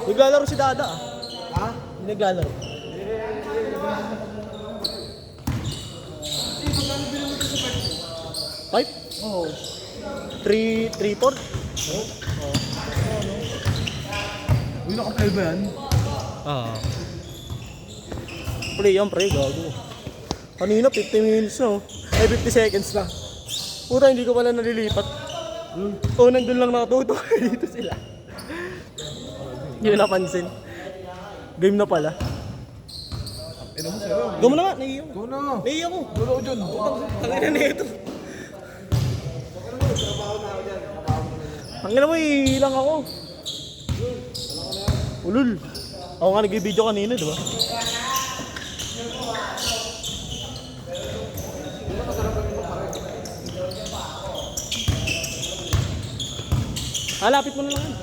Naglalaro si Dada ah. Ha? Naglalaro. Pipe? Oo. 3-4? Uy, naka-play ba yan? Play yan pre, gago. Kanina 50 minutes no. Ay 50 seconds lang. Puta hindi ko pala nalilipat. Oo, nandun lang nakatuto. Dito sila. Hindi ko napansin. Game na pala. Ino mo sa'yo. Go mo na nga, naiiyak. Go na. Naiiyak ko. Go na dyan. Tangina na ito. Tangina mo, iilang ako. Ulul. Ako nga nag-video kanina, di ba? Lapit mo na lang yan.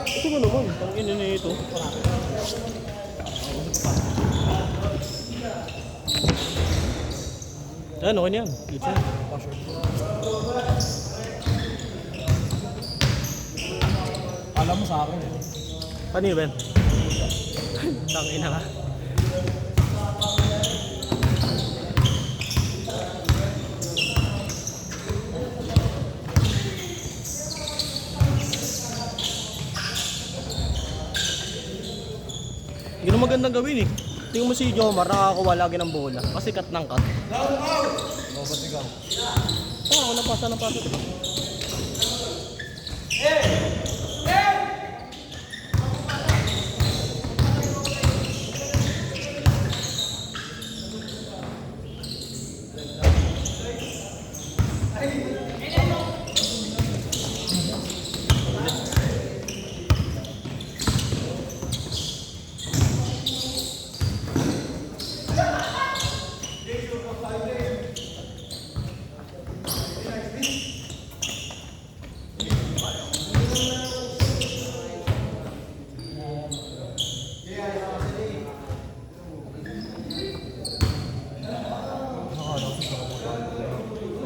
Ito mo naman, tangina na ito. Yan, okay na yan. Gitsa. Alam mo sa akin eh. Kanino ba yan? Tangina ka. Hindi na magandang gawin eh. Tingnan mo si Jomar, nakakakuha lagi ng bola. Kasi cut ng cut. Oo, ba't ikaw? Ako napasa ng pasa.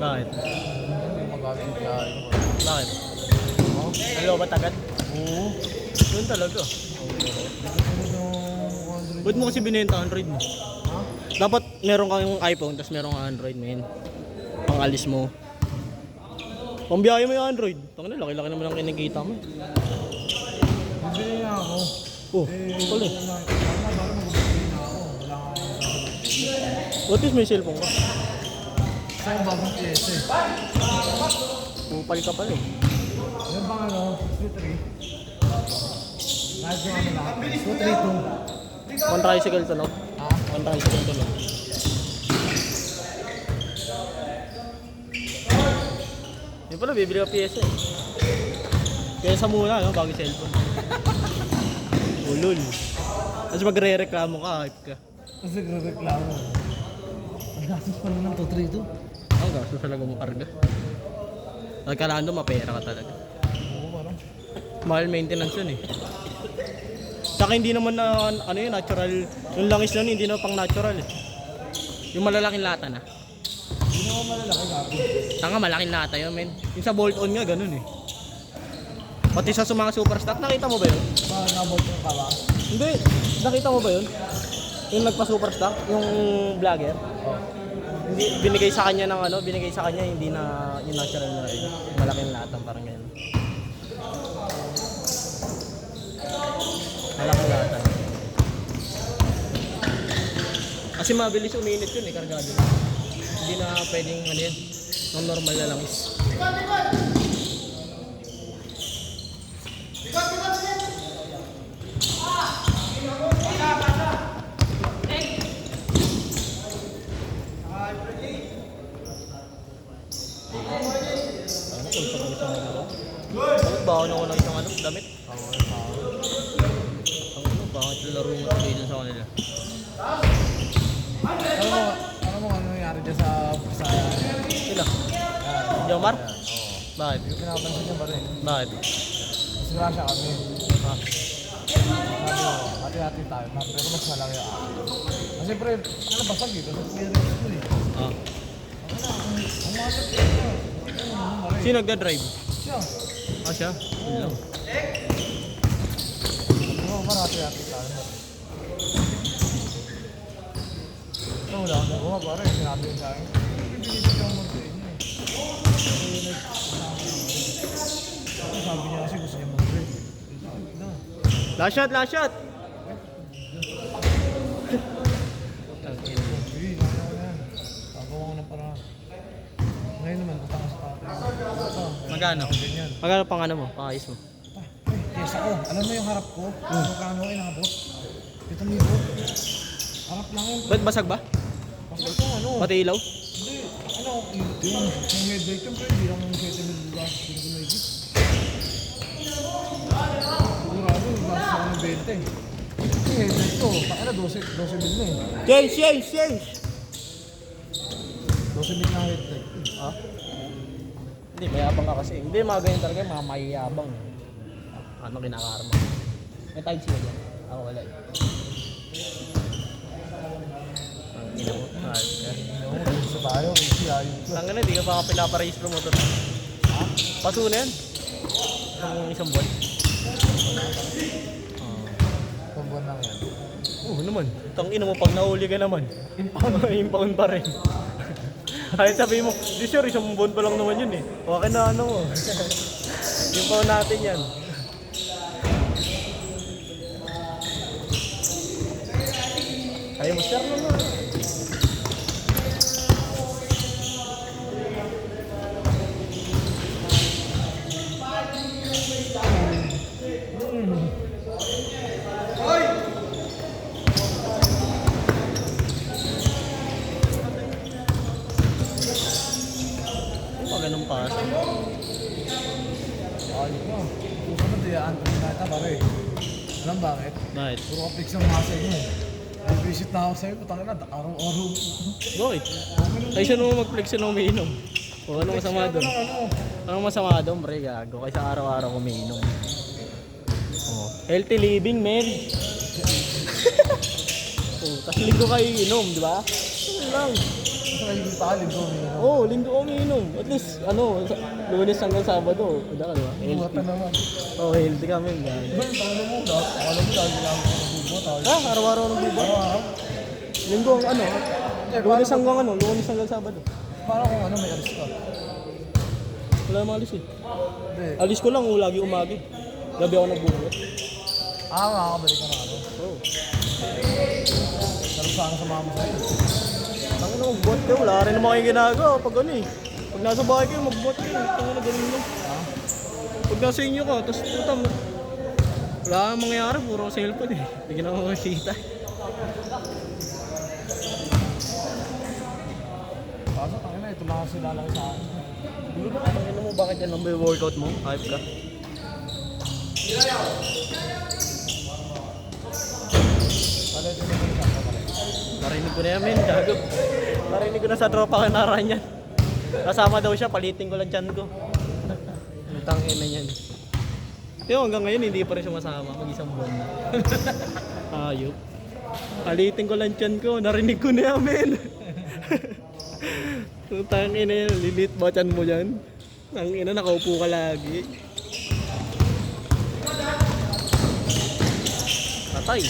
Bakit? Magaling yan. Bakit? Ano ba agad? Oo. Yun talaga. Ba't mo kasi binenta Android mo? Ha? Dapat meron kang iPhone tapos meron kang Android, men. Pangalis mo. Pambiyahe mo yung Android. Tangina, laki-laki naman ang kinikita mo. Bibili niya ako. Oh, pala. Bago mag-bibili na ako. Wala nga ako. What is may cellphone ka? Sa yung bagong PS eh. Pupal ka pala eh. Yung bang ano, 2-3. Kahit yung ano lahat. 2-3-2. One tricycle to no? Ha? One tricycle to no? Yung pala, bibili ka pyesa eh. Pyesa muna, no? Bago yung cellphone. Ulul. Tapos magre-reklamo ka, hype ka. Kasi nagreklamo. Ang gastos pala ng 2-3-2. Ang gastos talaga mo karga. Nagkalaan doon, mapera ka talaga. Oo, parang. Mahal maintenance yun eh. Saka hindi naman na, ano yun, natural. Yung langis nun, hindi na pang natural eh. Yung malalaking lata na. Hindi naman malalaki gabi. Tanga, malaking lata yun, men. Yung sa bolt-on nga, ganun eh. Pati sa mga superstock, nakita mo ba yun? Ba, nabot yung kawa? Hindi, nakita mo ba yun? Yung nagpa-superstock, yung vlogger. Oo. Hindi, binigay sa kanya ng ano, binigay sa kanya, hindi na yung natural na yun. Malaking lata, parang ganun. Malaking lata. Kasi mabilis uminit yun eh, kargado. Hindi na pwedeng ano yun, ng normal na langis. Bakit baon ako ng isang ano, damit? Ang ano, bakit laro mo dito sa kanila? Ano mo ano nangyari dyan sa Sila? Jomar? Oo. Bakit? Yung pinapansin niya ba rin? Bakit? Masira siya kami. Ah. hati-hati tayo na, pero mas malaki ang akin. Kasi pre, ano basag eh, kasi clearance ko eh. Ah. Ang masak ko siya. Sino nagda-drive? Siya. Ah, siya? Yun lang. Oo, marati-hati tayo. Ito, wala akong nagawa, pare. Sinabi ko sa akin. Bibigyan ko mag-sa inyo eh. Sabi niya kasi gusto niya mag-drive. Last shot, last shot! Sige, kaya ko na yan. Gagawa ko ng paraan. Ngayon naman, basta ka sa tatay. Magkano? Ganyan. Magkano pang ano mo? Pangayos mo? Yes ako. Alam mo yung harap ko? Magkano ko inabot? 7,000. Harap lang yun. Ba't basag ba? Kasi ito ano? Pati ilaw? Hindi. Ano? Yung headlight yung pre. Hindi lang yung 7,000 gas. Hindi ko naigit. Sigurado. Gas ako ng 20. Yung headlight ko. Pakala 12,000 na eh. Change, change, change! 12,000 na headlight. Ah? Hindi, mayabang ka kasi. Hindi, mga ganyan talaga, mga mayabang. Ano kinakarma? May tide sila dyan. Ako wala eh. Ang ina mo. Gusto tayo. Easy ayun ko. Tangin na, di ka pa pinaparehistro mo ito. Ha? Paso na yan. Ang isang buwan. Pambuan lang yan. Oo naman. Tangin mo, pag nahuli ka naman. Impound pa rin. Kahit sabihin mo, di sure, isang buwan pa lang naman yun eh. Okay na ano mo. Impound natin yan. Kaya mo share naman. Ganun pa. Ayun ko. Susunod diyaan ko na ito pare. Alam bakit? Bakit? Puro ka-fix ng masa mo eh. Visit na ako sa'yo, putang ina, araw-araw. Bakit? Ay, siya naman mag-flex siya nung umiinom. O, anong masama doon? Anong masama doon, pre? Gago. Kaysa araw-araw umiinom. Oh, healthy living, man. Oh, tas linggo kayo inom, di ba? Ano lang. Basta kayo hindi pa, linggo mo yun. Oo, linggo ako umiinom. At least, ano, Lunes hanggang Sabado. Uda ka, di ba? Buhat na naman. Oh, healthy kami, guys. Diba yung talo mo, alam mo dahil lang ako nabubuhat ako. Ah, araw-araw ng buba. Araw-araw? Linggo ang ano, Lunes hanggang ano, Lunes hanggang Sabado. Parang kung ano, may alis ka. Wala naman alis eh. Hindi. Alis ko lang, lagi umagi. Gabi ako nagbubuhat. Makakabalik ka na ano. Oo. Pero saan sa mama sa'yo? Ang ano, magbuhat kayo. Wala rin naman kayong ginagawa pag ano eh. Pag nasa bahay kayo, magbuhat kayo. Ang ano, ganun lang. Pag nasa inyo ka, tapos puta mo. Wala kang mangyayari, puro cellphone eh. Hindi ka na makakita. Kaso, tangina, ito lang sila lang sa akin. Ano mo, bakit yan ang may workout mo? Hype ka? Wala ito na yung sakta pala. Narinig ko na yan, men. Gago. Narinig ko na sa tropa ka naran yan. Kasama daw siya, palitin ko lang dyan ko. Ang tangin na yan. Pero hanggang ngayon, hindi pa rin sumasama. Mag-isang buwan na. Ayop. Palitin ko lang dyan ko. Narinig ko na yan, men. Ang tangin na yan. Lilit ba dyan mo dyan? Tangin na, nakaupo ka lagi. Patay.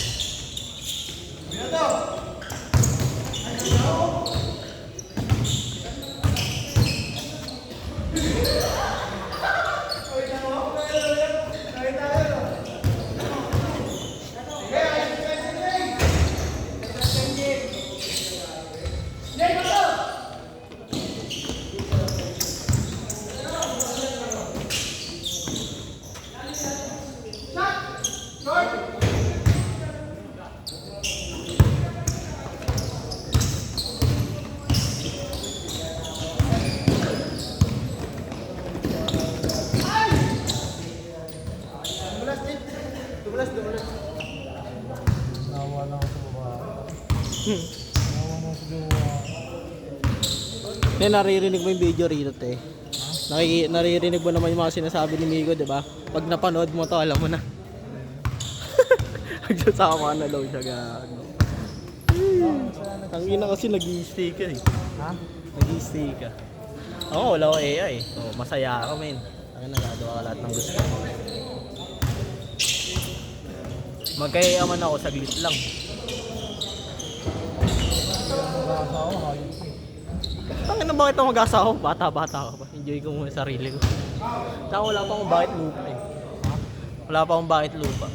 Nawa lang ako sa babae. Nawa lang sa jowa. Hindi, naririnig mo yung video rito, te. Naririnig mo naman yung mga sinasabi ni Migo, di ba? Pag napanood mo to, alam mo na. Nagsasama na daw siya gago. Ang ina kasi nag-i-stay ka eh. Ha? Nag-i-stay ka. Ako wala ko AI. Oh, masaya ako men. Ang nagagawa ka lahat ng gusto mo. Magkayaman ako saglit lang. Mag-aasawa, hayop eh. Tangin na bakit ako mag-asawa? Bata-bata ka pa. Enjoy ko muna sarili ko. Tsaka wala pa akong bakit lupa eh. Wala pa akong bakit lupa.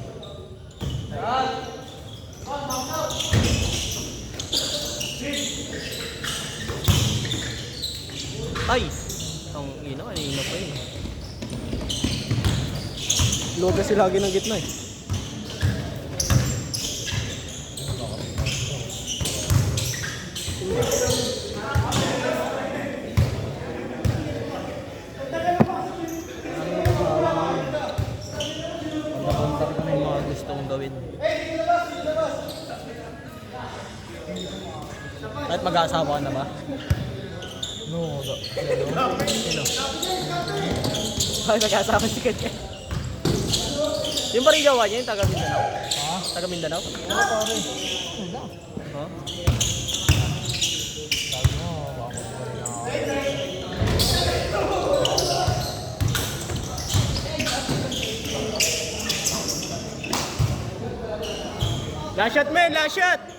Ay! Ang ina, kanina pa yun. Load kasi lagi ng gitna eh. Pagkapuntar ko na yung mga gusto kong gawin. Kahit mag-aasawa ka na ba? No, Sino? Bakit mag-aasawa si Kanya? Yung pa rin gawa niya, yung taga Mindanao? ha? Taga Mindanao? Oo, pare. Wala. Huh? Sabi mo, ako pa rin ako. Last shot men, last shot!